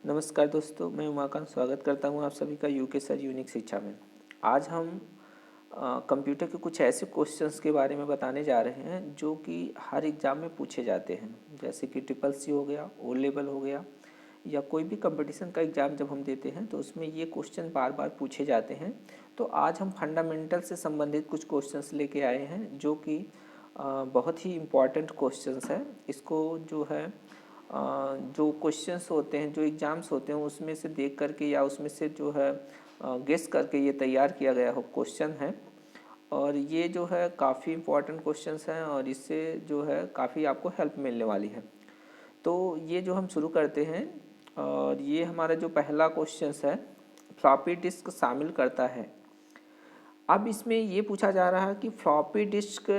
नमस्कार दोस्तों, मैं उमाकांत स्वागत करता हूं आप सभी का यूके सर यूनिक शिक्षा में। आज हम कंप्यूटर के कुछ ऐसे क्वेश्चंस के बारे में बताने जा रहे हैं जो कि हर एग्ज़ाम में पूछे जाते हैं। जैसे कि ट्रिपल सी हो गया, ओ लेवल हो गया, या कोई भी कंपटीशन का एग्ज़ाम जब हम देते हैं तो उसमें ये क्वेश्चन बार बार पूछे जाते हैं। तो आज हम फंडामेंटल से संबंधित कुछ क्वेश्चंस लेके आए हैं जो कि बहुत ही इम्पॉर्टेंट क्वेश्चंस है। इसको जो है जो क्वेश्चंस होते हैं, जो एग्ज़ाम्स होते हैं, उसमें से देख करके या उसमें से जो है गेस करके ये तैयार किया गया हो क्वेश्चन है। और ये जो है काफ़ी इम्पोर्टेंट क्वेश्चंस हैं और इससे जो है काफ़ी आपको हेल्प मिलने वाली है। तो ये जो हम शुरू करते हैं, और ये हमारा जो पहला क्वेश्चंस है, फ्लॉपी डिस्क शामिल करता है। अब इसमें ये पूछा जा रहा है कि फ्लॉपी डिस्क,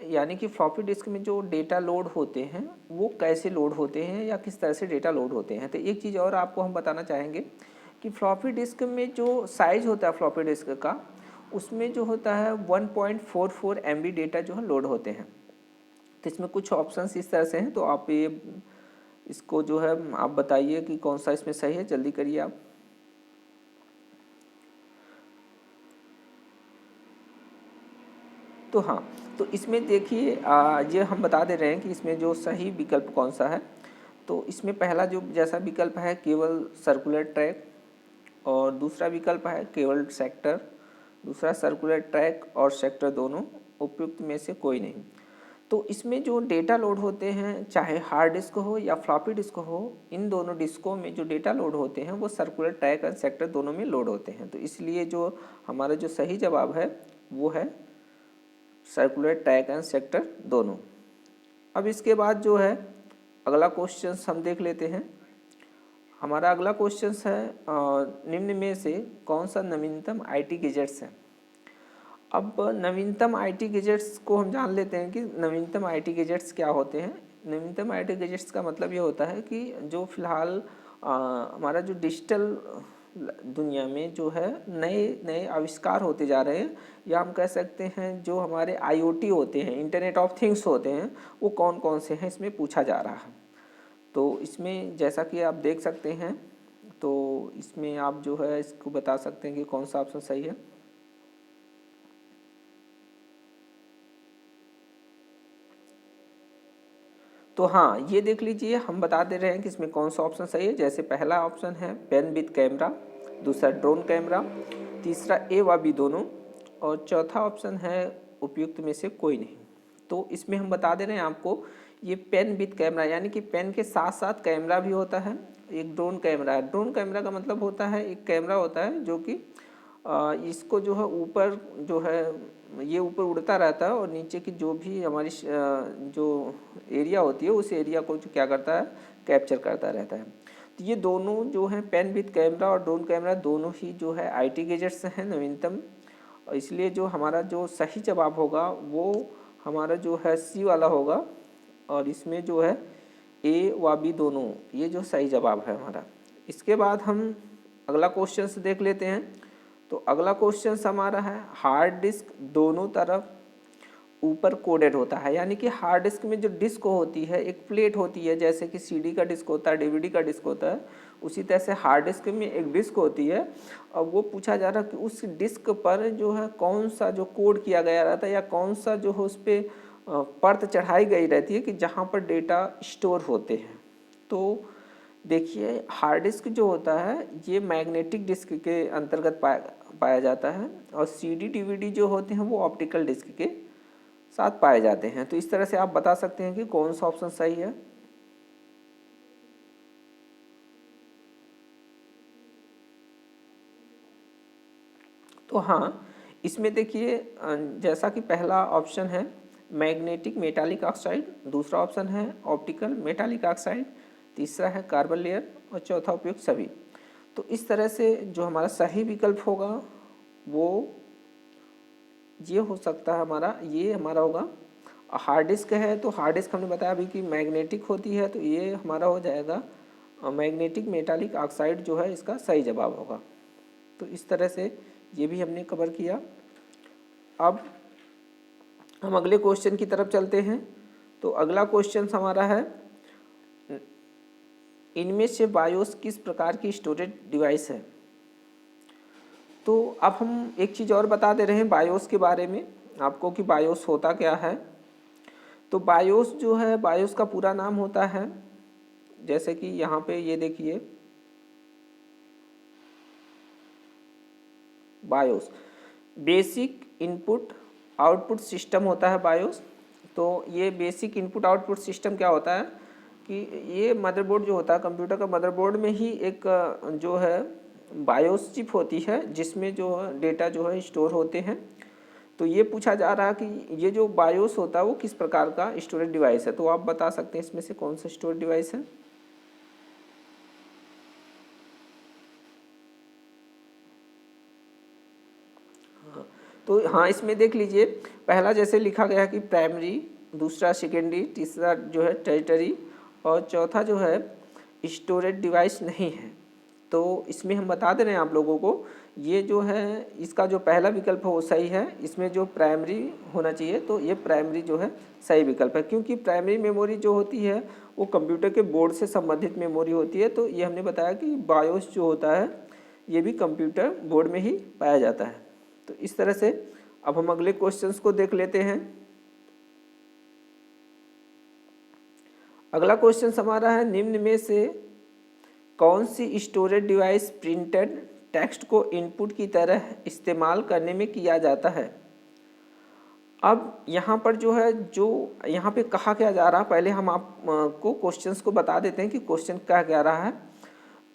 यानी कि फ्लॉपी डिस्क में जो डेटा लोड होते हैं वो कैसे लोड होते हैं या किस तरह से डेटा लोड होते हैं। तो एक चीज़ और आपको हम बताना चाहेंगे कि फ्लॉपी डिस्क में जो साइज़ होता है फ्लॉपी डिस्क का, उसमें जो होता है 1.44 MB डेटा जो है लोड होते हैं। तो इसमें कुछ ऑप्शंस इस तरह से हैं, तो आप ये इसको जो है आप बताइए कि कौन सा इसमें सही है, जल्दी करिए आप। तो हाँ, तो इसमें देखिए ये हम बता दे रहे हैं कि इसमें जो सही विकल्प कौन सा है। तो इसमें पहला जो जैसा विकल्प है केवल सर्कुलर ट्रैक, और दूसरा विकल्प है केवल सेक्टर, दूसरा सर्कुलर ट्रैक और सेक्टर दोनों, उपयुक्त में से कोई नहीं। तो इसमें जो डेटा लोड होते हैं, चाहे हार्ड डिस्क हो या फ्लॉपी डिस्क हो, इन दोनों डिस्कों में जो डेटा लोड होते हैं वो सर्कुलर ट्रैक और सेक्टर दोनों में लोड होते हैं। तो इसलिए जो हमारा जो सही जवाब है वो है सर्कुलर ट्रैक एंड सेक्टर दोनों। अब इसके बाद जो है अगला क्वेश्चन हम देख लेते हैं। हमारा अगला क्वेश्चन है निम्न में से कौन सा नवीनतम आईटी गैजेट्स है। अब नवीनतम आईटी गैजेट्स को हम जान लेते हैं कि नवीनतम आईटी गैजेट्स क्या होते हैं। नवीनतम आईटी गैजेट्स का मतलब ये होता है कि जो फिलहाल हमारा जो डिजिटल दुनिया में जो है नए नए आविष्कार होते जा रहे हैं, या हम कह सकते हैं जो हमारे आईओटी होते हैं, इंटरनेट ऑफ थिंग्स होते हैं, वो कौन कौन से हैं इसमें पूछा जा रहा है। तो इसमें जैसा कि आप देख सकते हैं, तो इसमें आप जो है इसको बता सकते हैं कि कौन सा ऑप्शन सही है। तो हाँ, ये देख लीजिए, हम बता दे रहे हैं कि इसमें कौन सा ऑप्शन सही है। जैसे पहला ऑप्शन है पेन विद कैमरा, दूसरा ड्रोन कैमरा, तीसरा ए व बी दोनों, और चौथा ऑप्शन है उपयुक्त में से कोई नहीं। तो इसमें हम बता दे रहे हैं आपको, ये पेन विद कैमरा यानी कि पेन के साथ साथ कैमरा भी होता है। एक ड्रोन कैमरा है। ड्रोन कैमरा का मतलब होता है एक कैमरा होता है जो कि इसको जो है ऊपर जो है ये ऊपर उड़ता रहता है, और नीचे की जो भी हमारी जो एरिया होती है उस एरिया को जो क्या करता है, कैप्चर करता रहता है। तो ये दोनों जो हैं, पेन विद कैमरा और ड्रोन कैमरा, दोनों ही जो है आईटी गैजेट्स हैं नवीनतम। और इसलिए जो हमारा जो सही जवाब होगा वो हमारा जो है सी वाला होगा, और इसमें जो है ए व बी दोनों, ये जो सही जवाब है हमारा। इसके बाद हम अगला क्वेश्चन देख लेते हैं। तो अगला क्वेश्चन हमारा है हार्ड डिस्क दोनों तरफ ऊपर कोडेड होता है। यानी कि हार्ड डिस्क में जो डिस्क होती है, एक प्लेट होती है, जैसे कि सीडी का डिस्क होता है, डीवीडी का डिस्क होता है, उसी तरह से हार्ड डिस्क में एक डिस्क होती है। और वो पूछा जा रहा है कि उस डिस्क पर जो है कौन सा जो कोड किया गया रहता है, या कौन सा जो है उस पर परत चढ़ाई गई रहती है कि जहाँ पर डेटा स्टोर होते हैं। तो देखिए, हार्ड डिस्क जो होता है ये मैग्नेटिक डिस्क के अंतर्गत पाया जाता है, और सीडी डीवीडी जो होते हैं वो ऑप्टिकल डिस्क के साथ पाए जाते हैं। तो इस तरह से आप बता सकते हैं कि कौन सा ऑप्शन सही है। तो हाँ, इसमें देखिए जैसा कि पहला ऑप्शन है मैग्नेटिक मेटालिक ऑक्साइड, दूसरा ऑप्शन है ऑप्टिकल मेटालिक ऑक्साइड, तीसरा है कार्बन लेयर, और चौथा उपयुक्त सभी। तो इस तरह से जो हमारा सही विकल्प होगा वो ये हो सकता है हमारा, ये हमारा होगा हार्ड डिस्क है। तो हार्ड डिस्क हमने बताया अभी कि मैग्नेटिक होती है, तो ये हमारा हो जाएगा मैग्नेटिक मेटालिक ऑक्साइड जो है इसका सही जवाब होगा। तो इस तरह से ये भी हमने कवर किया। अब हम अगले क्वेश्चन की तरफ चलते हैं। तो अगला क्वेश्चन हमारा है इनमें से बायोस किस प्रकार की स्टोरेज डिवाइस है? तो अब हम एक चीज़ और बता दे रहे हैं बायोस के बारे में आपको कि बायोस होता क्या है। तो बायोस जो है, बायोस का पूरा नाम होता है, जैसे कि यहाँ पे ये देखिए, BIOS basic input output system होता है बायोस। तो ये बेसिक इनपुट आउटपुट सिस्टम क्या होता है कि ये मदरबोर्ड जो होता है, कंप्यूटर का मदरबोर्ड में ही एक जो है बायोस चिप होती है जिसमें जो डेटा जो है स्टोर होते हैं। तो ये पूछा जा रहा है कि ये जो बायोस होता है वो किस प्रकार का स्टोरेज डिवाइस है। तो आप बता सकते हैं इसमें से कौन सा स्टोरेज डिवाइस है? तो हाँ, इसमें देख लीजिए, पहला जैसे लिखा गया कि प्राइमरी, दूसरा सेकेंडरी, तीसरा जो है टेरिटरी और चौथा जो है स्टोरेज डिवाइस नहीं है। तो इसमें हम बता दे रहे हैं आप लोगों को, ये जो है इसका जो पहला विकल्प है वो सही है। इसमें जो प्राइमरी होना चाहिए, तो ये प्राइमरी जो है सही विकल्प है, क्योंकि प्राइमरी मेमोरी जो होती है वो कंप्यूटर के बोर्ड से संबंधित मेमोरी होती है। तो ये हमने बताया कि बायोस जो होता है ये भी कंप्यूटर बोर्ड में ही पाया जाता है। तो इस तरह से अब हम अगले क्वेश्चंस को देख लेते हैं। अगला क्वेश्चन हमारा है, निम्न में से कौन सी स्टोरेज डिवाइस प्रिंटेड टेक्स्ट को इनपुट की तरह इस्तेमाल करने में किया जाता है? अब यहाँ पर जो है, जो यहाँ पे कहा क्या जा रहा है, पहले हम आपको क्वेश्चंस को बता देते हैं कि क्वेश्चन क्या कह रहा है।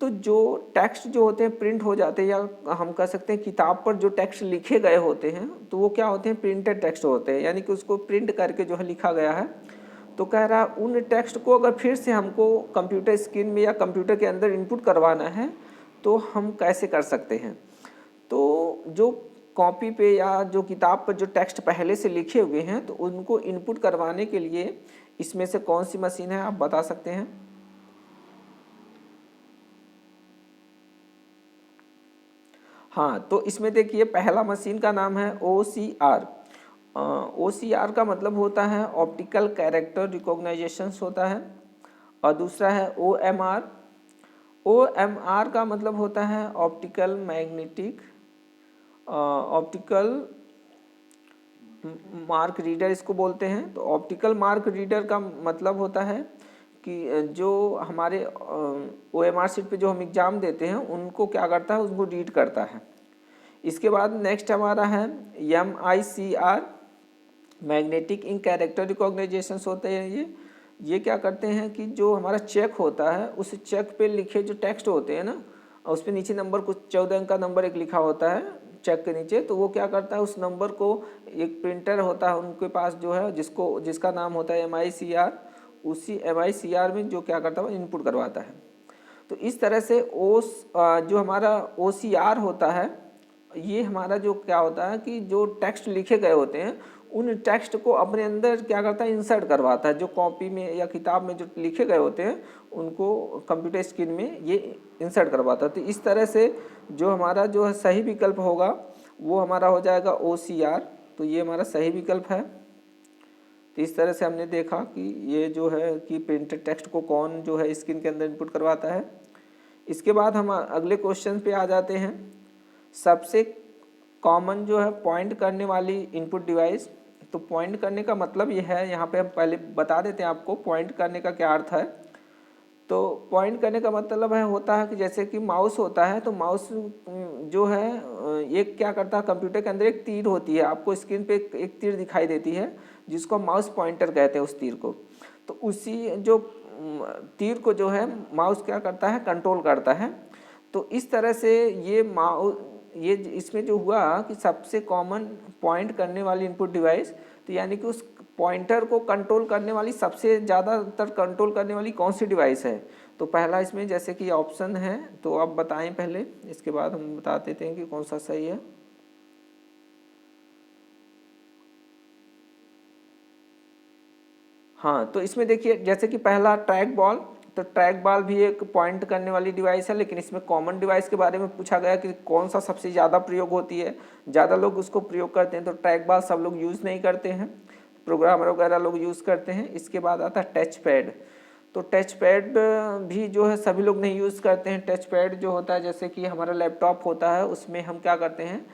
तो जो टेक्स्ट जो होते हैं प्रिंट हो जाते हैं, या हम कह सकते हैं किताब पर जो टेक्स्ट लिखे गए होते हैं, तो वो क्या होते हैं, प्रिंटेड टेक्स्ट होते हैं, यानी कि उसको प्रिंट करके जो है लिखा गया है। तो कह रहा है उन टेक्स्ट को अगर फिर से हमको कंप्यूटर स्क्रीन में या कंप्यूटर के अंदर इनपुट करवाना है तो हम कैसे कर सकते हैं। तो जो कॉपी पे या जो किताब पर जो टेक्स्ट पहले से लिखे हुए हैं, तो उनको इनपुट करवाने के लिए इसमें से कौन सी मशीन है, आप बता सकते हैं? हाँ, तो इसमें देखिए पहला मशीन का नाम है OCR। OCR का मतलब होता है ऑप्टिकल कैरेक्टर रिकॉग्नाइजेशन होता है। और दूसरा है OMR। OMR का मतलब होता है optical magnetic optical mark reader इसको बोलते हैं। तो ऑप्टिकल मार्क रीडर का मतलब होता है कि जो हमारे OMR शीट पे जो हम एग्ज़ाम देते हैं उनको क्या करता है, उसको रीड करता है। इसके बाद नेक्स्ट हमारा है MICR, magnetic ink character recognisation होते हैं। ये क्या करते हैं कि जो हमारा चेक होता है उस चेक पे लिखे जो टेक्स्ट होते हैं ना, और उस पर नीचे नंबर, कुछ 14 अंक का नंबर एक लिखा होता है चेक के नीचे, तो वो क्या करता है, उस नंबर को एक प्रिंटर होता है उनके पास जो है, जिसका नाम होता है MICR, उसी MICR में जो क्या करता है इनपुट करवाता है। तो इस तरह से जो हमारा OCR होता है, ये हमारा जो क्या होता है कि जो टेक्स्ट लिखे गए होते हैं उन टेक्स्ट को अपने अंदर क्या करता है, इंसर्ट करवाता है। जो कॉपी में या किताब में जो लिखे गए होते हैं उनको कंप्यूटर स्क्रीन में ये इंसर्ट करवाता है। तो इस तरह से जो हमारा जो है सही विकल्प होगा वो हमारा हो जाएगा OCR। तो ये हमारा सही विकल्प है। तो इस तरह से हमने देखा कि ये जो है कि प्रिंटेड टेक्स्ट को कौन जो है स्क्रीन के अंदर इनपुट करवाता है। इसके बाद हम अगले क्वेश्चन पे आ जाते हैं। सबसे कॉमन जो है पॉइंट करने वाली इनपुट डिवाइस। तो पॉइंट करने का मतलब ये है, यहाँ पे हम पहले बता देते हैं आपको पॉइंट करने का क्या अर्थ है। तो पॉइंट करने का मतलब है होता है कि जैसे कि माउस होता है, तो माउस जो है ये क्या करता है, कंप्यूटर के अंदर एक तीर होती है, आपको स्क्रीन पे एक तीर दिखाई देती है जिसको माउस पॉइंटर कहते हैं उस तीर को। तो उसी जो तीर को जो है माउस क्या करता है, कंट्रोल करता है। तो इस तरह से ये इसमें जो हुआ कि सबसे कॉमन पॉइंट करने वाली इनपुट डिवाइस, तो यानी कि उस पॉइंटर को कंट्रोल करने वाली, सबसे ज़्यादातर कंट्रोल करने वाली कौन सी डिवाइस है। तो पहला इसमें जैसे कि ऑप्शन है, तो आप बताएं पहले, इसके बाद हम बता देते हैं कि कौन सा सही है। हाँ, तो इसमें देखिए जैसे कि पहला ट्रैक बॉल, तो ट्रैक बॉल भी एक पॉइंट करने वाली डिवाइस है, लेकिन इसमें कॉमन डिवाइस के बारे में पूछा गया कि कौन सा सबसे ज़्यादा प्रयोग होती है, ज़्यादा लोग उसको प्रयोग करते हैं। तो ट्रैक बॉल सब लोग यूज़ नहीं करते हैं, प्रोग्रामर वगैरह लोग यूज़ करते हैं। इसके बाद आता है टच पैड। तो टच पैड भी जो है सभी लोग नहीं यूज़ करते हैं। टच पैड जो होता है, जैसे कि हमारा लैपटॉप होता है, उसमें हम क्या करते हैं,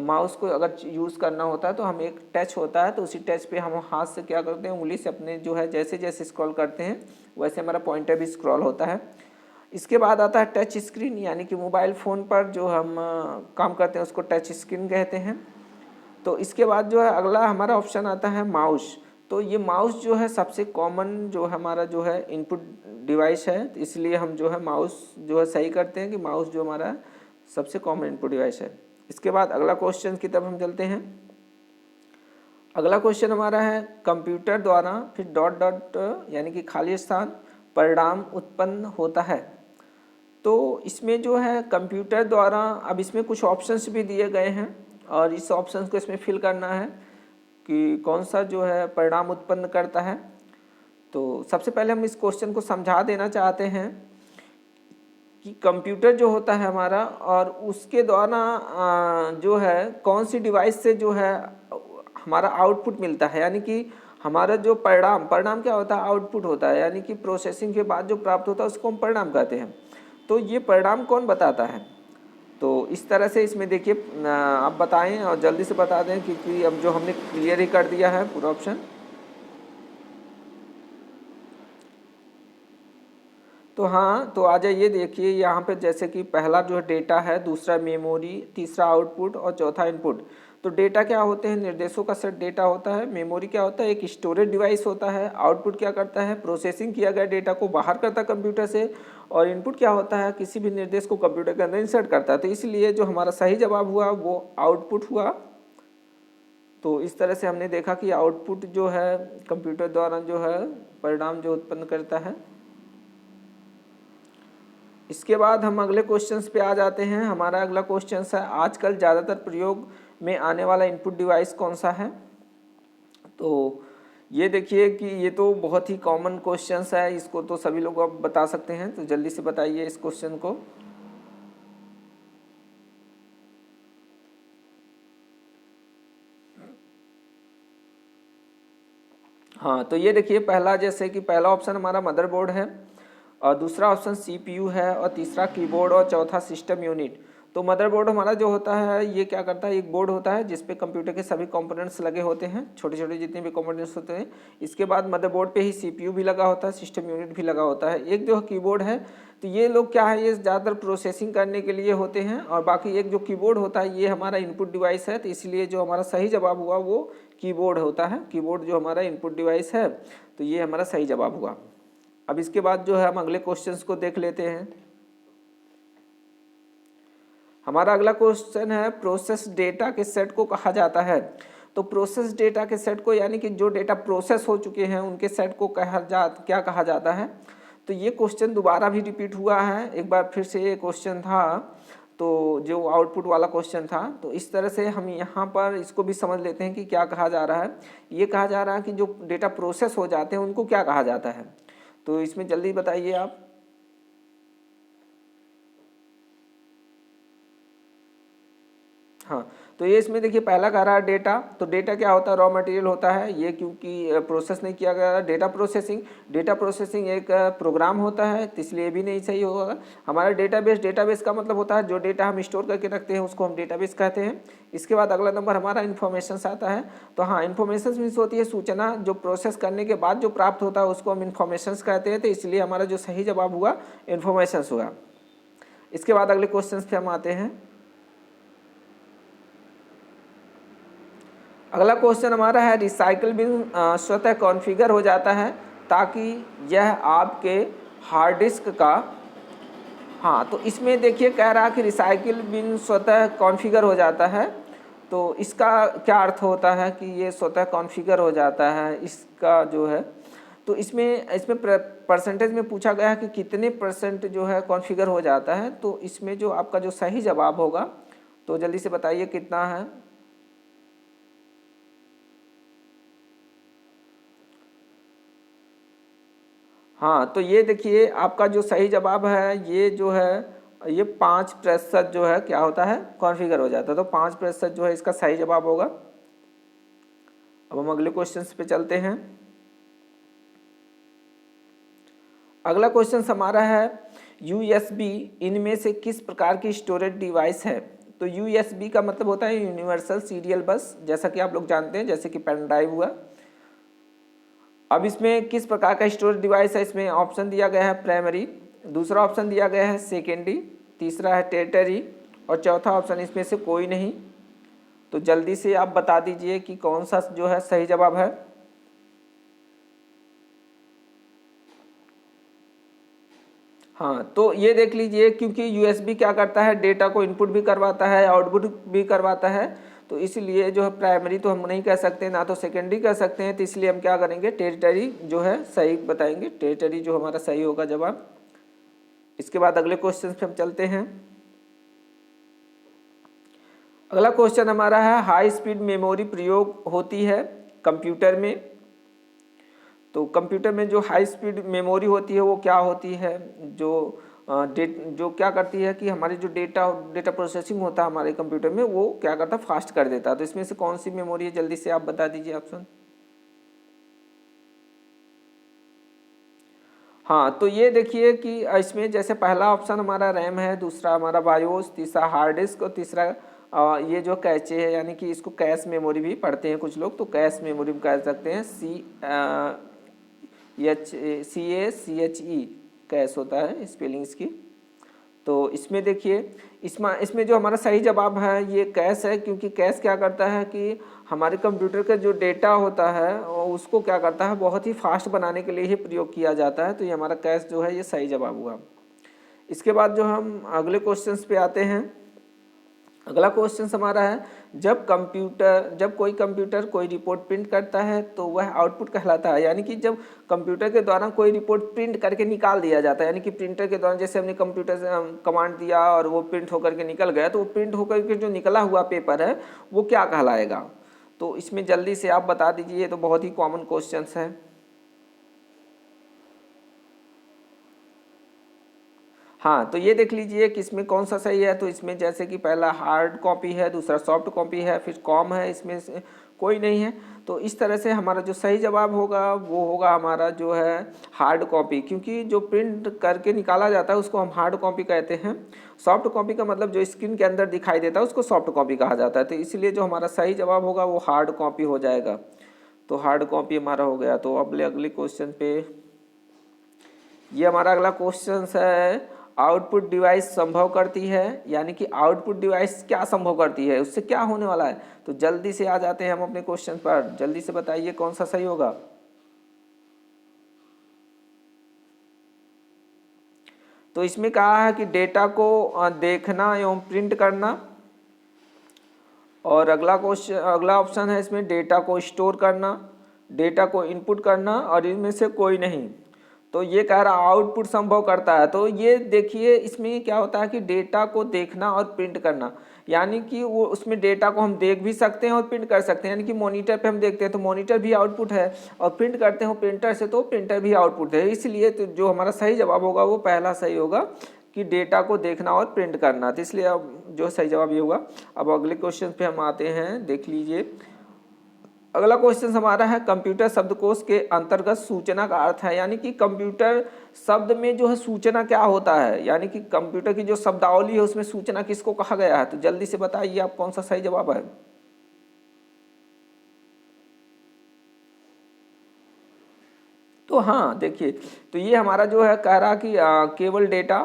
माउस को अगर यूज़ करना होता है तो हम एक टच होता है, तो उसी टच पे हम हाथ से क्या करते हैं, उंगली से अपने जो है जैसे जैसे स्क्रॉल करते हैं वैसे हमारा पॉइंटर भी स्क्रॉल होता है। इसके बाद आता है टच स्क्रीन, यानी कि मोबाइल फ़ोन पर जो हम काम करते हैं उसको टच स्क्रीन कहते हैं। तो इसके बाद जो है अगला हमारा ऑप्शन आता है माउस। तो ये माउस जो है सबसे कॉमन जो हमारा जो है इनपुट डिवाइस है, तो इसलिए हम जो है माउस जो है सही करते हैं कि माउस जो हमारा सबसे कॉमन इनपुट डिवाइस है। इसके बाद अगला क्वेश्चन की तरफ हम चलते हैं। अगला क्वेश्चन हमारा है कंप्यूटर द्वारा फिर डॉट डॉट यानी कि खाली स्थान परिणाम उत्पन्न होता है। तो इसमें जो है कंप्यूटर द्वारा, अब इसमें कुछ ऑप्शंस भी दिए गए हैं और इस ऑप्शंस को इसमें फिल करना है कि कौन सा जो है परिणाम उत्पन्न करता है। तो सबसे पहले हम इस क्वेश्चन को समझा देना चाहते हैं कि कंप्यूटर जो होता है हमारा और उसके द्वारा जो है कौन सी डिवाइस से जो है हमारा आउटपुट मिलता है, यानी कि हमारा जो परिणाम क्या होता है, आउटपुट होता है, यानी कि प्रोसेसिंग के बाद जो प्राप्त होता है उसको हम परिणाम कहते हैं। तो ये परिणाम कौन बताता है, तो इस तरह से इसमें देखिए आप बताएं और जल्दी से बता दें क्योंकि अब जो हमने क्लियर ही कर दिया है पूरा ऑप्शन। तो हाँ, तो आ जाइए देखिए यहाँ पे, जैसे कि पहला जो है डेटा है, दूसरा मेमोरी, तीसरा आउटपुट और चौथा इनपुट। तो डेटा क्या होते हैं, निर्देशों का सेट डेटा होता है। मेमोरी क्या होता है, एक स्टोरेज डिवाइस होता है। आउटपुट क्या करता है, प्रोसेसिंग किया गया डेटा को बाहर करता है कंप्यूटर से। और इनपुट क्या होता है, किसी भी निर्देश को कंप्यूटर के अंदर इंसर्ट करता है। तो इसलिए जो हमारा सही जवाब हुआ वो आउटपुट हुआ। तो इस तरह से हमने देखा कि आउटपुट जो है कंप्यूटर द्वारा जो है परिणाम जो उत्पन्न करता है। इसके बाद हम अगले क्वेश्चंस पे आ जाते हैं। हमारा अगला क्वेश्चन है आजकल ज़्यादातर प्रयोग में आने वाला इनपुट डिवाइस कौन सा है। तो ये देखिए कि ये तो बहुत ही कॉमन क्वेश्चंस है, इसको तो सभी लोग अब बता सकते हैं। तो जल्दी से बताइए इस क्वेश्चन को। हाँ, तो ये देखिए पहला, जैसे कि पहला ऑप्शन हमारा मदरबोर्ड है और दूसरा ऑप्शन सीपीयू है और तीसरा कीबोर्ड और चौथा सिस्टम यूनिट। तो मदरबोर्ड हमारा जो होता है ये क्या करता है, एक बोर्ड होता है जिस पे कंप्यूटर के सभी कंपोनेंट्स लगे होते हैं, छोटे छोटे जितने भी कंपोनेंट्स होते हैं। इसके बाद मदरबोर्ड पे ही सीपीयू भी लगा होता है, सिस्टम यूनिट भी लगा होता है। एक जो कीबोर्ड है, तो ये लोग क्या है, ये ज़्यादातर प्रोसेसिंग करने के लिए होते हैं। और बाकी एक जो कीबोर्ड होता है ये हमारा इनपुट डिवाइस है। तो इसलिए जो हमारा सही जवाब हुआ वो कीबोर्ड होता है। कीबोर्ड जो हमारा इनपुट डिवाइस है, तो ये हमारा सही जवाब हुआ। अब इसके बाद जो है हम अगले क्वेश्चंस को देख लेते हैं। हमारा अगला क्वेश्चन है प्रोसेस डेटा के सेट को कहा जाता है। तो प्रोसेस डेटा के सेट को, यानी कि जो डेटा प्रोसेस हो चुके हैं उनके सेट को क्या कहा जाता है। तो ये क्वेश्चन दोबारा भी रिपीट हुआ है, एक बार फिर से ये क्वेश्चन था, तो जो आउटपुट वाला क्वेश्चन था। तो इस तरह से हम यहाँ पर इसको भी समझ लेते हैं कि क्या कहा जा रहा है। ये कहा जा रहा है कि जो डेटा प्रोसेस हो जाते हैं उनको क्या कहा जाता है। तो इसमें जल्दी बताइए आप। हाँ, तो ये इसमें देखिए पहला कह रहा है डेटा। तो डेटा क्या होता है, रॉ मटेरियल होता है। ये क्योंकि प्रोसेस नहीं किया गया है, डेटा प्रोसेसिंग एक प्रोग्राम होता है, तो इसलिए भी नहीं सही होगा। हमारा डेटाबेस का मतलब होता है जो डेटा हम स्टोर करके रखते हैं उसको हम डेटाबेस कहते हैं। इसके बाद अगला नंबर हमारा इन्फॉर्मेशन आता है। तो हाँ, इन्फॉर्मेशन मीन्स होती है सूचना, जो प्रोसेस करने के बाद जो प्राप्त होता है उसको हम इन्फॉर्मेशन कहते हैं। तो इसलिए हमारा जो सही जवाब हुआ इन्फॉर्मेशन हुआ। इसके बाद अगले क्वेश्चन पे हम आते हैं। अगला क्वेश्चन हमारा है रिसाइकिल बिन स्वतः कॉन्फ़िगर हो जाता है ताकि यह आपके हार्ड डिस्क का, हाँ, तो इसमें देखिए कह रहा है कि रिसाइकिल बिन स्वतः कॉन्फ़िगर हो जाता है। तो इसका क्या अर्थ होता है कि ये स्वतः कॉन्फ़िगर हो जाता है, इसका जो है, तो इसमें परसेंटेज में पूछा गया है कि कितने % जो है कॉन्फ़िगर हो जाता है। तो इसमें जो आपका जो सही जवाब होगा, तो जल्दी से बताइए कितना है। हाँ, तो ये देखिए आपका जो सही जवाब है ये जो है ये 5% जो है क्या होता है, कॉन्फ़िगर हो जाता है। तो 5% जो है इसका सही जवाब होगा। अब हम अगले क्वेश्चन पे चलते हैं। अगला क्वेश्चन हमारा है यूएसबी इनमें से किस प्रकार की स्टोरेज डिवाइस है। तो यूएसबी का मतलब होता है यूनिवर्सल सीरियल बस, जैसा कि आप लोग जानते हैं, जैसे कि पेन ड्राइव हुआ। अब इसमें किस प्रकार का स्टोरेज डिवाइस है, इसमें ऑप्शन दिया गया है प्राइमरी, दूसरा ऑप्शन दिया गया है सेकेंडरी, तीसरा है टेरिटरी और चौथा ऑप्शन इसमें से कोई नहीं। तो जल्दी से आप बता दीजिए कि कौन सा जो है सही जवाब है। हाँ, तो ये देख लीजिए, क्योंकि यूएसबी क्या करता है, डेटा को इनपुट भी करवाता है, आउटपुट भी करवाता है, तो इसलिए जो है प्राइमरी तो हम नहीं कह सकते, ना तो सेकेंडरी कह सकते हैं, तो इसलिए हम क्या करेंगे, टेरिटरी जो है सही बताएंगे, टेरिटरी जो हमारा सही होगा जवाब। इसके बाद अगले क्वेश्चन पे हम चलते हैं। अगला क्वेश्चन हमारा है हाई स्पीड मेमोरी प्रयोग होती है कंप्यूटर में। तो कंप्यूटर में जो हाई स्पीड मेमोरी होती है वो क्या होती है, जो क्या करती है कि हमारी जो डेटा प्रोसेसिंग होता है हमारे कंप्यूटर में, वो क्या करता है, फास्ट कर देता है। तो इसमें से कौन सी मेमोरी है, जल्दी से आप बता दीजिए ऑप्शन। हाँ, तो ये देखिए कि इसमें जैसे पहला ऑप्शन हमारा रैम है, दूसरा हमारा बायोस, तीसरा हार्ड डिस्क और तीसरा ये जो कैचे है, यानी कि इसको कैश मेमोरी भी पढ़ते हैं कुछ लोग, तो कैश मेमोरी कह सकते हैं, CACHE कैश होता है स्पेलिंग इसकी। तो इसमें देखिए, इसमें जो हमारा सही जवाब है ये कैश है, क्योंकि कैश क्या करता है कि हमारे कंप्यूटर का जो डेटा होता है उसको क्या करता है, बहुत ही फास्ट बनाने के लिए ही प्रयोग किया जाता है। तो ये हमारा कैश जो है ये सही जवाब हुआ। इसके बाद जो हम अगले क्वेश्चंस पे आते हैं। अगला क्वेश्चन हमारा है जब कोई कंप्यूटर कोई रिपोर्ट प्रिंट करता है तो वह आउटपुट कहलाता है। यानी कि जब कंप्यूटर के द्वारा कोई रिपोर्ट प्रिंट करके निकाल दिया जाता है, यानी कि प्रिंटर के द्वारा जैसे हमने कंप्यूटर से कमांड दिया और वो प्रिंट होकर के निकल गया, तो वो प्रिंट होकर के जो निकला हुआ पेपर है वो क्या कहलाएगा। तो इसमें जल्दी से आप बता दीजिए, ये तो बहुत ही कॉमन क्वेश्चन है। हाँ, तो ये देख लीजिए कि इसमें कौन सा सही है। तो इसमें जैसे कि पहला हार्ड कॉपी है, दूसरा सॉफ्ट कॉपी है, फिर कॉम है, इसमें से कोई नहीं है। तो इस तरह से हमारा जो सही जवाब होगा वो होगा हमारा जो है हार्ड कॉपी, क्योंकि जो प्रिंट करके निकाला जाता है उसको हम हार्ड कॉपी कहते हैं। सॉफ्ट कॉपी का मतलब जो स्क्रीन के अंदर दिखाई देता है उसको सॉफ्ट कॉपी कहा जाता है। तो इसलिए जो हमारा सही जवाब होगा वो हार्ड कॉपी हो जाएगा। तो हार्ड कॉपी हमारा हो गया। तो अगले क्वेश्चन पे, ये हमारा अगला क्वेश्चन है आउटपुट डिवाइस संभव करती है, यानी कि आउटपुट डिवाइस क्या संभव करती है, उससे क्या होने वाला है। तो जल्दी से आ जाते हैं हम अपने क्वेश्चन पर, जल्दी से बताइए कौन सा सही होगा। तो इसमें कहा है कि डेटा को देखना एवं प्रिंट करना, और अगला ऑप्शन है इसमें डेटा को स्टोर करना, डेटा को इनपुट करना, और इनमें से कोई नहीं। तो ये कह रहा आउटपुट संभव करता है। तो ये देखिए इसमें क्या होता है कि डेटा को देखना और प्रिंट करना, यानी कि वो उसमें डेटा को हम देख भी सकते हैं और प्रिंट कर सकते हैं। यानी कि मॉनिटर पे हम देखते हैं तो मॉनिटर भी आउटपुट है, और प्रिंट करते हैं प्रिंटर से तो प्रिंटर भी आउटपुट है। इसलिए तो जो हमारा सही जवाब होगा वो पहला सही होगा कि डेटा को देखना और प्रिंट करना। तो इसलिए अब जो सही जवाब ये होगा। अब अगले क्वेश्चन पे हम आते हैं, देख लीजिए। अगला क्वेश्चन हमारा है कंप्यूटर शब्दकोश के अंतर्गत सूचना का अर्थ है, यानी कि कंप्यूटर शब्द में जो है सूचना क्या होता है, यानी कि कंप्यूटर की जो शब्दावली है उसमें सूचना किसको कहा गया है। तो जल्दी से बताइए आप कौन सा सही जवाब है। तो हाँ देखिए, तो ये हमारा जो है कह रहा कि केवल डेटा,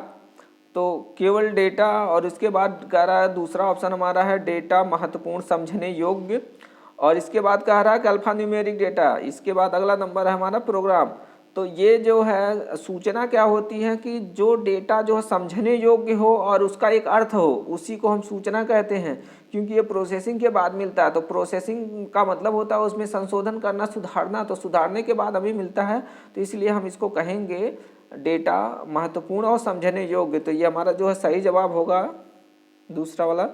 तो केवल डेटा, और इसके बाद कह रहा है दूसरा ऑप्शन हमारा है डेटा महत्वपूर्ण समझने योग्य, और इसके बाद कह रहा है कि अल्फा न्यूमेरिक डेटा। इसके बाद अगला नंबर है हमारा प्रोग्राम। तो ये जो है सूचना क्या होती है कि जो डेटा जो है समझने योग्य हो और उसका एक अर्थ हो, उसी को हम सूचना कहते हैं। क्योंकि ये प्रोसेसिंग के बाद मिलता है, तो प्रोसेसिंग का मतलब होता है उसमें संशोधन करना, सुधारना, तो सुधारने के बाद अभी मिलता है। तो इसलिए हम इसको कहेंगे डेटा महत्वपूर्ण और समझने योग्य। तो ये हमारा जो है सही जवाब होगा दूसरा वाला।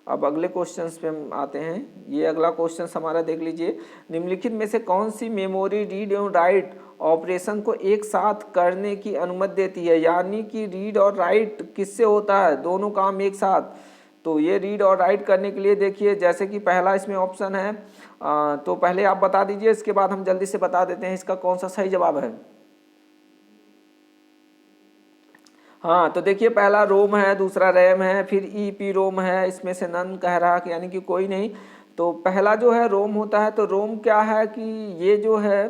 अब अगले क्वेश्चंस पे हम आते हैं। ये अगला क्वेश्चन हमारा देख लीजिए, निम्नलिखित में से कौन सी मेमोरी रीड एवं राइट ऑपरेशन को एक साथ करने की अनुमति देती है। यानी कि रीड और राइट किससे होता है, दोनों काम एक साथ। तो ये रीड और राइट करने के लिए देखिए, जैसे कि पहला इसमें ऑप्शन है, तो पहले आप बता दीजिए, इसके बाद हम जल्दी से बता देते हैं इसका कौन सा सही जवाब है। हाँ, तो देखिए पहला रोम है, दूसरा रैम है, फिर ईपी रोम है, इसमें से नन कह रहा कि यानी कि कोई नहीं। तो पहला जो है रोम होता है, तो रोम क्या है कि ये जो है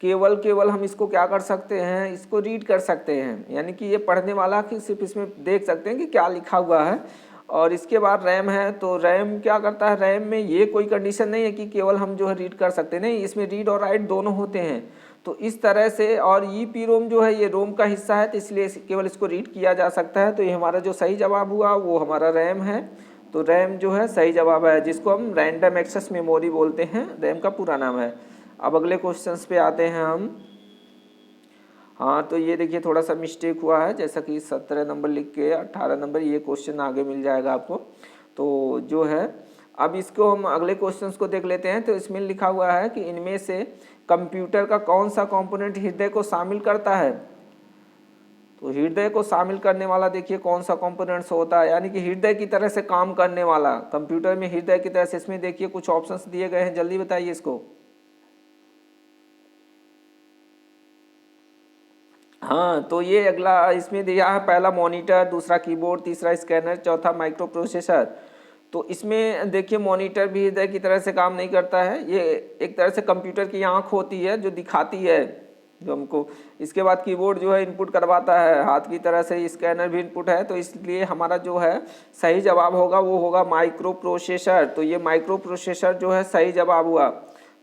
केवल केवल हम इसको क्या कर सकते हैं, इसको रीड कर सकते हैं, यानी कि ये पढ़ने वाला कि सिर्फ इसमें देख सकते हैं कि क्या लिखा हुआ है। और इसके बाद रैम है, तो रैम क्या करता है, रैम में ये कोई कंडीशन नहीं है कि केवल हम जो है रीड कर सकते नहीं, इसमें रीड और राइट दोनों होते हैं। तो इस तरह से, और ई पी रोम जो है ये रोम का हिस्सा है, तो इसलिए केवल इसको रीड किया जा सकता है। तो ये हमारा जो सही जवाब हुआ वो हमारा रैम है। तो रैम जो है सही जवाब है, जिसको हम रैंडम एक्सेस मेमोरी बोलते हैं, रैम का पूरा नाम है। अब अगले क्वेश्चंस पे आते हैं हम। हाँ, तो ये देखिए थोड़ा सा मिस्टेक हुआ है, जैसा कि 17 नंबर लिख के 18 नंबर ये क्वेश्चन आगे मिल जाएगा आपको। तो जो है अब इसको हम अगले क्वेश्चंस को देख लेते हैं। तो इसमें लिखा हुआ है कि इनमें से कंप्यूटर का कौन सा कंपोनेंट हृदय को शामिल करता है। तो हृदय को शामिल करने वाला देखिए कौन सा कंपोनेंट्स होता है, यानी कि हृदय की तरह से काम करने वाला, कंप्यूटर में हृदय की तरह से। इसमें देखिए कुछ ऑप्शंस दिए गए हैं, जल्दी बताइए इसको। हाँ, तो ये अगला इसमें दिया है, पहला मॉनिटर, दूसरा कीबोर्ड, तीसरा स्कैनर, चौथा माइक्रो प्रोसेसर। तो इसमें देखिए मॉनिटर भी हृदय की तरह से काम नहीं करता है, ये एक तरह से कंप्यूटर की आंख होती है जो दिखाती है जो हमको। इसके बाद कीबोर्ड जो है इनपुट करवाता है हाथ की तरह से, स्कैनर भी इनपुट है। तो इसलिए हमारा जो है सही जवाब होगा वो होगा माइक्रो प्रोसेसर। तो ये माइक्रो प्रोसेसर जो है सही जवाब हुआ।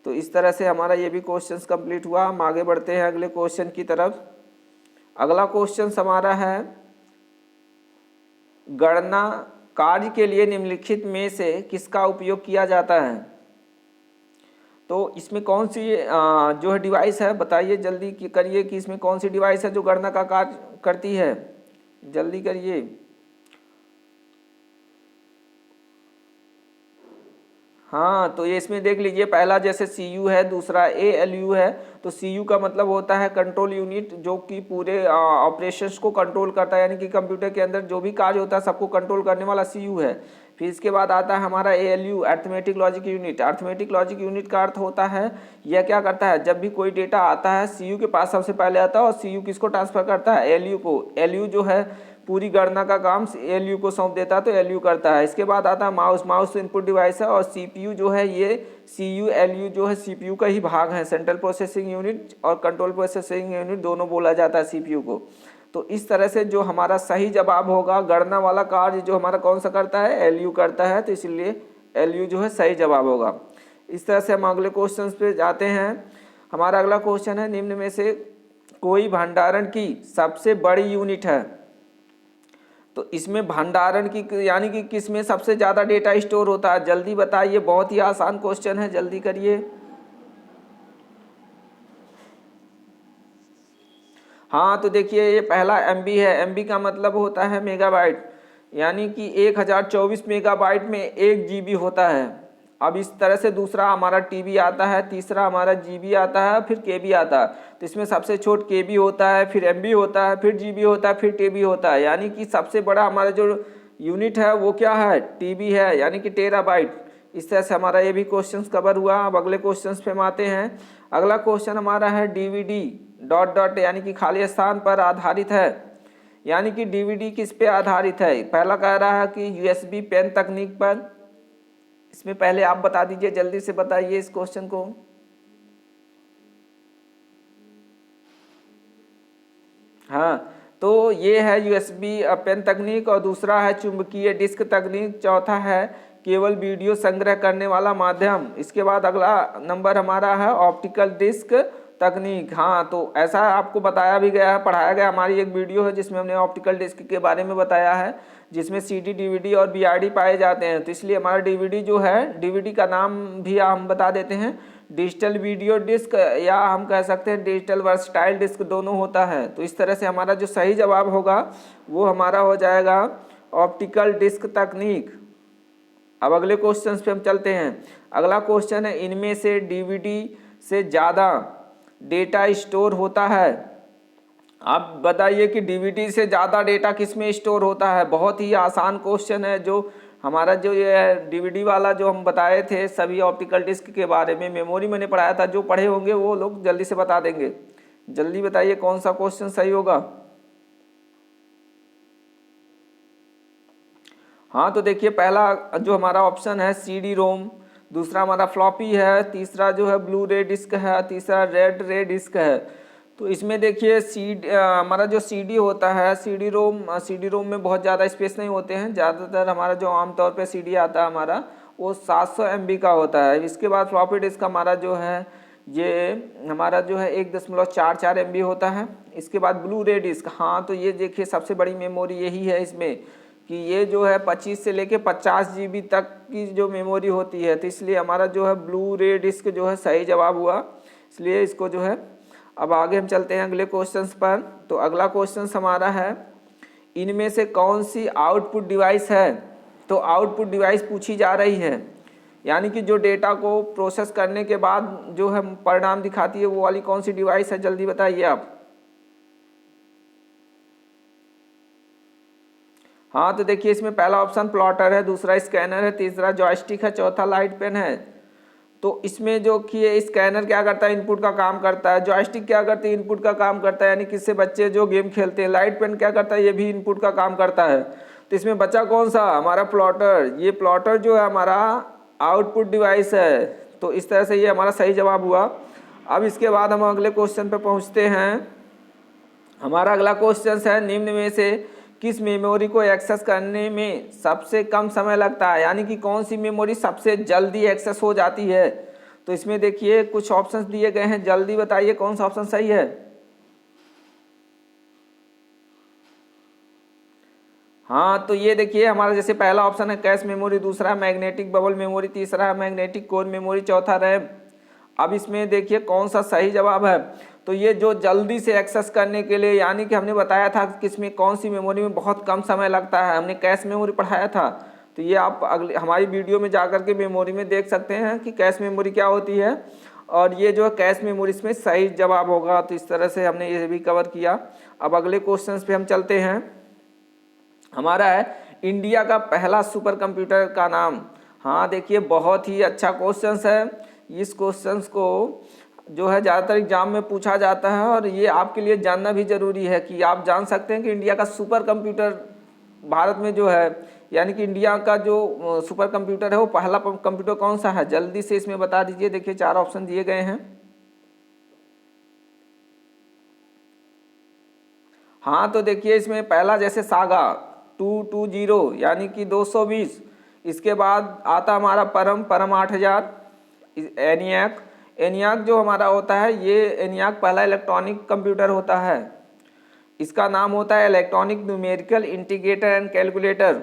तो इस तरह से हमारा ये भी क्वेश्चन कंप्लीट हुआ। हम आगे बढ़ते हैं अगले क्वेश्चन की तरफ। अगला क्वेश्चन हमारा है, गणना कार्य के लिए निम्नलिखित में से किसका उपयोग किया जाता है। तो इसमें कौन सी जो है डिवाइस है, बताइए जल्दी करिए कि इसमें कौन सी डिवाइस है जो गणना का कार्य करती है, जल्दी करिए। हाँ, तो ये इसमें देख लीजिए, पहला जैसे सीयू है, दूसरा एएलयू है। तो सीयू का मतलब होता है कंट्रोल यूनिट, जो कि पूरे ऑपरेशंस को कंट्रोल करता है, यानी कि कंप्यूटर के अंदर जो भी कार्य होता है सबको कंट्रोल करने वाला सीयू है। फिर इसके बाद आता है हमारा ALU, arithmetic logic unit. Arithmetic logic unit का अर्थ होता है, यह क्या करता है, जब भी कोई डेटा आता है सीयू के पास सबसे पहले आता है, और सीयू किसको ट्रांसफर करता है, एलयू को। एलयू जो है पूरी गणना का काम एलयू को सौंप देता है, तो एलयू करता है। इसके बाद आता है माउस। माउस इनपुट डिवाइस है, और सीपीयू जो है ये सीयू एलयू जो है सीपीयू का ही भाग है, सेंट्रल प्रोसेसिंग यूनिट और कंट्रोल प्रोसेसिंग यूनिट दोनों बोला जाता है सीपीयू को। तो इस तरह से जो हमारा सही जवाब होगा, गणना वाला कार्य जो हमारा कौन सा करता है, एलयू करता है। तो इसलिए एलयू जो है सही जवाब होगा। इस तरह से हम अगले क्वेश्चन पे जाते हैं। हमारा अगला क्वेश्चन है, निम्न में से कोई भंडारण की सबसे बड़ी यूनिट है। तो इसमें भंडारण की यानी कि किस में सबसे ज़्यादा डेटा स्टोर होता है, जल्दी बताइए। बहुत ही आसान क्वेश्चन है, जल्दी करिए। हाँ, तो देखिए ये पहला एमबी है। एमबी का मतलब होता है मेगाबाइट, यानी कि 1024 मेगाबाइट में 1 जीबी होता है। अब इस तरह से दूसरा हमारा टीबी आता है, तीसरा हमारा जीबी आता है, फिर केबी आता है। तो इसमें सबसे छोट केबी होता है, फिर एमबी होता है, फिर जीबी होता है, फिर टीबी होता है। यानी कि सबसे बड़ा हमारा जो यूनिट है वो क्या है, टीबी है, यानी कि टेराबाइट। इस तरह से हमारा ये भी क्वेश्चन कवर हुआ। अब अगले क्वेश्चन पे हम आते हैं। अगला क्वेश्चन हमारा है डीवीडी डॉट डॉट, यानी कि खाली स्थान पर आधारित है। यानी कि डीवीडी किस पे आधारित है, पहला कह रहा है कि यूएसबी पेन तकनीक पर। इसमें पहले आप बता दीजिए, जल्दी से बताइए इस क्वेश्चन को। हाँ, तो ये है यूएसबी पेन तकनीक, और दूसरा है चुंबकीय डिस्क तकनीक, चौथा है केवल वीडियो संग्रह करने वाला माध्यम। इसके बाद अगला नंबर हमारा है ऑप्टिकल डिस्क तकनीक। हाँ, तो ऐसा आपको बताया भी गया है, पढ़ाया गया। हमारी एक वीडियो है जिसमें हमने ऑप्टिकल डिस्क के बारे में बताया है, जिसमें सीडी, डीवीडी और बीआरडी पाए जाते हैं। तो इसलिए हमारा डीवीडी जो है, डीवीडी का नाम भी हम बता देते हैं, डिजिटल वीडियो डिस्क, या हम कह सकते हैं डिजिटल वर्सटाइल डिस्क, दोनों होता है। तो इस तरह से हमारा जो सही जवाब होगा वो हमारा हो जाएगा ऑप्टिकल डिस्क तकनीक। अब अगले क्वेश्चन पे हम चलते हैं। अगला क्वेश्चन है, इनमें से डीवीडी से ज़्यादा डेटा स्टोर होता है। आप बताइए कि डीवीडी से ज़्यादा डेटा किस में स्टोर होता है। बहुत ही आसान क्वेश्चन है। जो हमारा जो ये डीवीडी वाला जो हम बताए थे सभी ऑप्टिकल डिस्क के बारे में, मेमोरी मैंने पढ़ाया था, जो पढ़े होंगे वो लोग जल्दी से बता देंगे। जल्दी बताइए कौन सा क्वेश्चन सही होगा। हाँ तो देखिए पहला जो हमारा ऑप्शन है CD रोम, दूसरा हमारा फ्लॉपी है, तीसरा जो है ब्लू रे डिस्क है, तीसरा रेड रे डिस्क है। तो इसमें देखिए हमारा जो CD होता है, CD रोम में बहुत ज़्यादा स्पेस नहीं होते हैं। ज़्यादातर हमारा जो आमतौर पे CD आता है हमारा वो 700 MB का होता है। इसके बाद फ्लॉपी डिस्क हमारा जो है ये हमारा जो है 1.44 MB होता है। इसके बाद ब्लू रे डिस्क, हाँ तो ये देखिए सबसे बड़ी मेमोरी यही है इसमें कि ये जो है 25 से लेके 50 GB तक की जो मेमोरी होती है। तो इसलिए हमारा जो है ब्लू रे डिस्क जो है सही जवाब हुआ, इसलिए इसको जो है। अब आगे हम चलते हैं अगले क्वेश्चंस पर। तो अगला क्वेश्चन हमारा है इनमें से कौन सी आउटपुट डिवाइस है। तो आउटपुट डिवाइस पूछी जा रही है, यानी कि जो डेटा को प्रोसेस करने के बाद जो है परिणाम दिखाती है वो वाली कौन सी डिवाइस है, जल्दी बताइए आप। हाँ तो देखिए इसमें पहला ऑप्शन प्लॉटर है, दूसरा स्कैनर है, तीसरा जॉयस्टिक है, चौथा लाइट पेन है। तो इसमें जो कि स्कैनर क्या करता है, इनपुट का काम करता है। जॉयस्टिक क्या करती है, इनपुट का काम करता है, यानी कि इससे बच्चे जो गेम खेलते हैं। लाइट पेन क्या करता है, ये भी इनपुट का काम करता है। तो इसमें बचा कौन सा, हमारा प्लॉटर। ये प्लॉटर जो है हमारा आउटपुट डिवाइस है। तो इस तरह से ये हमारा सही जवाब हुआ। अब इसके बाद हम अगले क्वेश्चन पे पहुँचते हैं। हमारा अगला क्वेश्चन है निम्न में से किस मेमोरी को एक्सेस करने में सबसे कम समय लगता है, यानी कि कौन सी मेमोरी सबसे जल्दी एक्सेस हो जाती है। तो इसमें देखिए कुछ ऑप्शंस दिए गए हैं, जल्दी बताइए कौन सा ऑप्शन सही है। हाँ तो ये देखिए हमारा जैसे पहला ऑप्शन है कैश मेमोरी, दूसरा है मैग्नेटिक बबल मेमोरी, तीसरा है मैग्नेटिक कोर मेमोरी, चौथा रैम। अब इसमें देखिए कौन सा सही जवाब है। तो ये जो जल्दी से एक्सेस करने के लिए, यानी कि हमने बताया था कि इसमें कौन सी मेमोरी में बहुत कम समय लगता है, हमने कैश मेमोरी पढ़ाया था। तो ये आप अगले हमारी वीडियो में जाकर के मेमोरी में देख सकते हैं कि कैश मेमोरी क्या होती है, और ये जो कैश मेमोरी इसमें सही जवाब होगा। तो इस तरह से हमने ये भी कवर किया। अब अगले क्वेश्चन पे हम चलते हैं। हमारा है इंडिया का पहला सुपर कंप्यूटर का नाम। हाँ देखिए बहुत ही अच्छा क्वेश्चन है। इस क्वेश्चन को जो है ज़्यादातर एग्जाम में पूछा जाता है, और ये आपके लिए जानना भी ज़रूरी है कि आप जान सकते हैं कि इंडिया का सुपर कंप्यूटर भारत में जो है, यानी कि इंडिया का जो सुपर कंप्यूटर है वो पहला कंप्यूटर कौन सा है, जल्दी से इसमें बता दीजिए। देखिए 4 ऑप्शन दिए गए हैं। हाँ तो देखिए इसमें पहला जैसे सागा 220 यानी कि 220। इसके बाद आता हमारा परम 8000। एनियाक जो हमारा होता है, ये एनियाक पहला इलेक्ट्रॉनिक कंप्यूटर होता है। इसका नाम होता है electronic numerical integrator and calculator.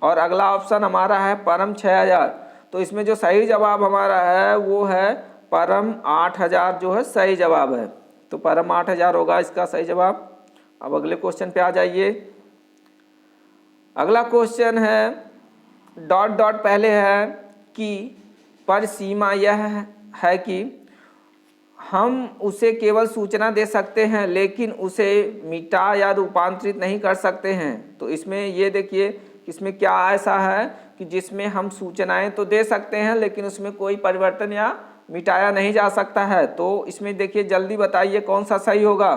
और अगला ऑप्शन हमारा है परम 6000। तो इसमें जो सही जवाब हमारा है वो है परम 8000 जो है सही जवाब है। तो परम 8000 होगा इसका सही जवाब। अब अगले क्वेश्चन पे आ जाइए। अगला क्वेश्चन है डॉट डॉट पहले है कि पर सीमा यह है कि हम उसे केवल सूचना दे सकते हैं लेकिन उसे मिटा या रूपांतरित नहीं कर सकते हैं। तो इसमें ये देखिए इसमें क्या ऐसा है कि जिसमें हम सूचनाएं तो दे सकते हैं लेकिन उसमें कोई परिवर्तन या मिटाया नहीं जा सकता है। तो इसमें देखिए जल्दी बताइए कौन सा सही होगा।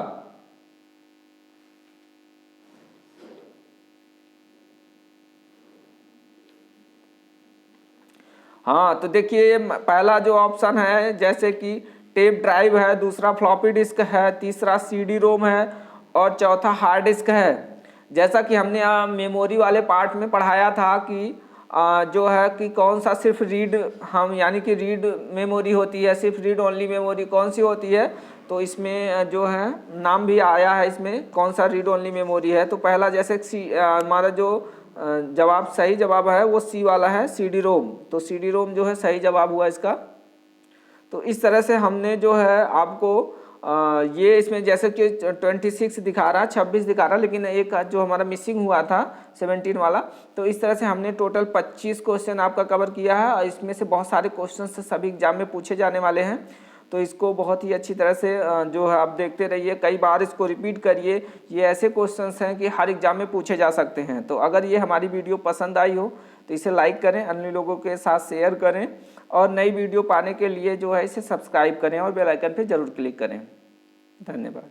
हाँ तो देखिए पहला जो ऑप्शन है जैसे कि टेप ड्राइव है, दूसरा फ्लॉपी डिस्क है, तीसरा CD रोम है, और चौथा हार्ड डिस्क है। जैसा कि हमने मेमोरी वाले पार्ट में पढ़ाया था कि जो है कि कौन सा सिर्फ रीड हम यानी कि रीड मेमोरी होती है, सिर्फ रीड ओनली मेमोरी कौन सी होती है। तो इसमें जो है नाम भी आया है इसमें कौन सा रीड ओनली मेमोरी है। तो पहला जैसे हमारा जो जवाब सही जवाब है वो सी वाला है, CD रोम। तो CD रोम जो है सही जवाब हुआ इसका। तो इस तरह से हमने जो है आपको ये इसमें जैसे कि 26 दिखा रहा, 26 दिखा रहा, लेकिन एक जो हमारा मिसिंग हुआ था 17 वाला। तो इस तरह से हमने टोटल 25 क्वेश्चन आपका कवर किया है, और इसमें से बहुत सारे क्वेश्चन सभी एग्जाम में पूछे जाने वाले हैं। तो इसको बहुत ही अच्छी तरह से जो है आप देखते रहिए, कई बार इसको रिपीट करिए। ये ऐसे क्वेश्चंस हैं कि हर एग्जाम में पूछे जा सकते हैं। तो अगर ये हमारी वीडियो पसंद आई हो तो इसे लाइक करें, अन्य लोगों के साथ शेयर करें, और नई वीडियो पाने के लिए जो है इसे सब्सक्राइब करें और बेल आइकन पर जरूर क्लिक करें। धन्यवाद।